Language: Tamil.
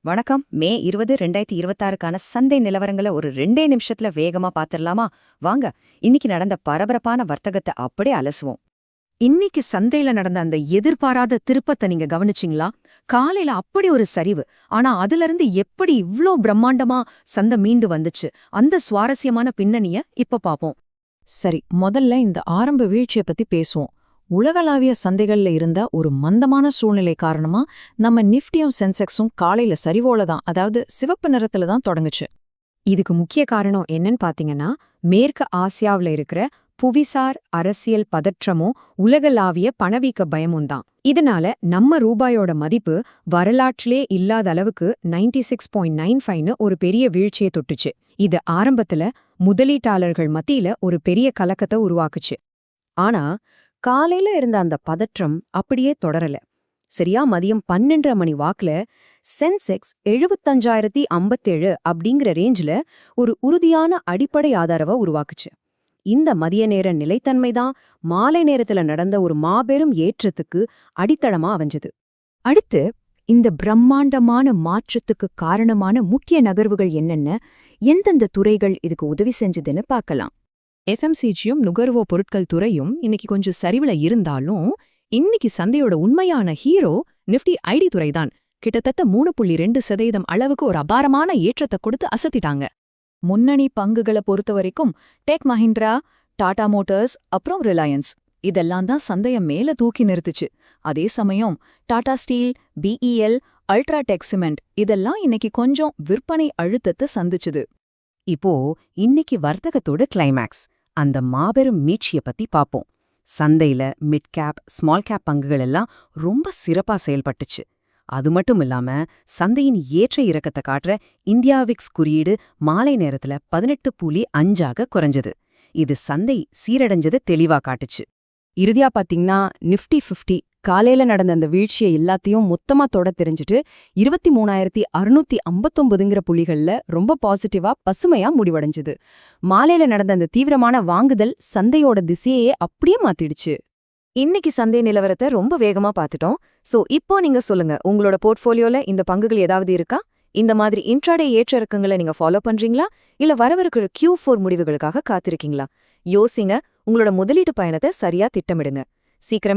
வணக்கம். மே 20, 2026க்கான சந்தை நிலவரங்களை ஒரு 2 நிமிஷத்துல வேகமா பாத்திரலாமா? வாங்க, இன்னைக்கு நடந்த பரபரப்பான வர்த்தகத்தை அப்படியே அலசுவோம். இன்னைக்கு சந்தையில நடந்த அந்த எதிர்பாராத திருப்பத்தை நீங்க கவனிச்சிங்களா? காலையில அப்படி ஒரு சரிவு, ஆனா அதிலிருந்து எப்படி இவ்ளோ பிரம்மாண்டமா சந்தை மீண்டு வந்துச்சு? அந்த சுவாரஸ்யமான பின்னணிய இப்ப பாப்போம். சரி, முதல்ல இந்த ஆரம்ப வீழ்ச்சியை பத்தி பேசுவோம். உலகளாவிய சந்தைகள்ல இருந்த ஒரு மந்தமான சூழ்நிலை காரணமா நம்ம நிஃப்டியும் சென்செக்ஸும் காலையில சரிவோல தான், அதாவது சிவப்பு நிறத்துல தான் தொடங்குச்சு. இதுக்கு முக்கிய காரணம் என்னன்னு பாத்தீங்கன்னா, மேற்கு ஆசியாவுல இருக்கிற புவிசார் அரசியல் பதற்றமும் உலகளாவிய பணவீக்க பயமும் தான். இதனால நம்ம ரூபாயோட மதிப்பு வரலாற்றிலே இல்லாத அளவுக்கு 96.95ன்னு ஒரு பெரிய வீழ்ச்சியை தொட்டுச்சு. இது ஆரம்பத்துல முதலீட்டாளர்கள் மத்தியில ஒரு பெரிய கலக்கத்தை உருவாக்குச்சு. ஆனா காலையில இருந்த அந்த பதற்றம் அப்படியே தொடரல. சரியா மதியம் 12:30 மணி வாக்குல சென்செக்ஸ் 75,057 அப்படிங்கிற ரேஞ்சில ஒரு உறுதியான அடிப்படை ஆதரவை உருவாக்குச்சு. இந்த மதிய நேர நிலைத்தன்மை தான் மாலை நேரத்துல நடந்த ஒரு மாபெரும் ஏற்றத்துக்கு அடித்தளமா அமைஞ்சது. அடுத்து, இந்த பிரம்மாண்டமான மாற்றத்துக்கு காரணமான முக்கிய நகர்வுகள் என்னென்ன, எந்தெந்த துறைகள் இதுக்கு உதவி செஞ்சதுன்னு பார்க்கலாம். எஃப்எம்சிஜியும் நுகர்வோர் பொருட்கள் துறையும் இன்னைக்கு கொஞ்சம் சரிவுல இருந்தாலும், இன்னைக்கு சந்தையோட உண்மையான ஹீரோ நிஃப்டி ஐடி துறை தான். கிட்டத்தட்ட 3.2% அளவுக்கு ஒரு அபாரமான ஏற்றத்தை கொடுத்து அசத்திட்டாங்க. முன்னணி பங்குகளை பொறுத்த வரைக்கும் டெக் மஹிந்திரா, டாடா மோட்டார்ஸ், அப்புறம் ரிலையன்ஸ் இதெல்லாம் தான் சந்தைய மேல தூக்கி நிறுத்துச்சு. அதே சமயம் Tata steel, BEL, UltraTech cement இதெல்லாம் இன்னைக்கு கொஞ்சம் விற்பனை அழுத்தத்தை சந்திச்சுது. இப்போ இன்னைக்கு வர்த்தகத்தோட கிளைமேக்ஸ், அந்த மாபெரும் மீட்சிய பத்தி பாப்போம். சந்தையில மிட் கேப், ஸ்மால் கேப் பங்குகள் எல்லாம் ரொம்ப சிறப்பா செயல்பட்டுச்சு. அது மட்டும் இல்லாம சந்தையின் ஏற்ற இறக்கத்தை காட்டுற இந்தியா விக்ஸ் குறியீடு மாலை நேரத்துல 18.5ஆக குறைஞ்சது. இது சந்தை சீரடைஞ்சதை தெளிவா காட்டுச்சு. இறுதியா பாத்தீங்கன்னா, நிஃப்டி 50 காலையில நடந்த அந்த வீழ்ச்சியை எல்லாத்தையும் மொத்தமா தொட தெரிஞ்சுட்டு 23,659ங்கிற புள்ளிகள்ல ரொம்ப பாசிட்டிவா பசுமையா முடிவடைஞ்சது. மாலையில நடந்த அந்த தீவிரமான வாங்குதல் சந்தையோட திசையே அப்படியே மாத்திடுச்சு. இன்னைக்கு சந்தை நிலவரத்தை ரொம்ப வேகமா பார்த்துட்டோம். சோ இப்போ நீங்க சொல்லுங்க, உங்களோட போர்ட்ஃபோலியோல இந்த பங்குகள் ஏதாவது இருக்கா? இந்த மாதிரி இன்ட்ராடே ஏற்ற இறக்கங்களை நீங்க ஃபாலோ பண்றீங்களா? இல்ல வரவிருக்கிற Q4 முடிவுகளுக்காக காத்திருக்கீங்களா? யோசிங்க, உங்களோட முதலீட்டு பயணத்தை சரியா திட்டமிடுங்க. சீக்கிரமே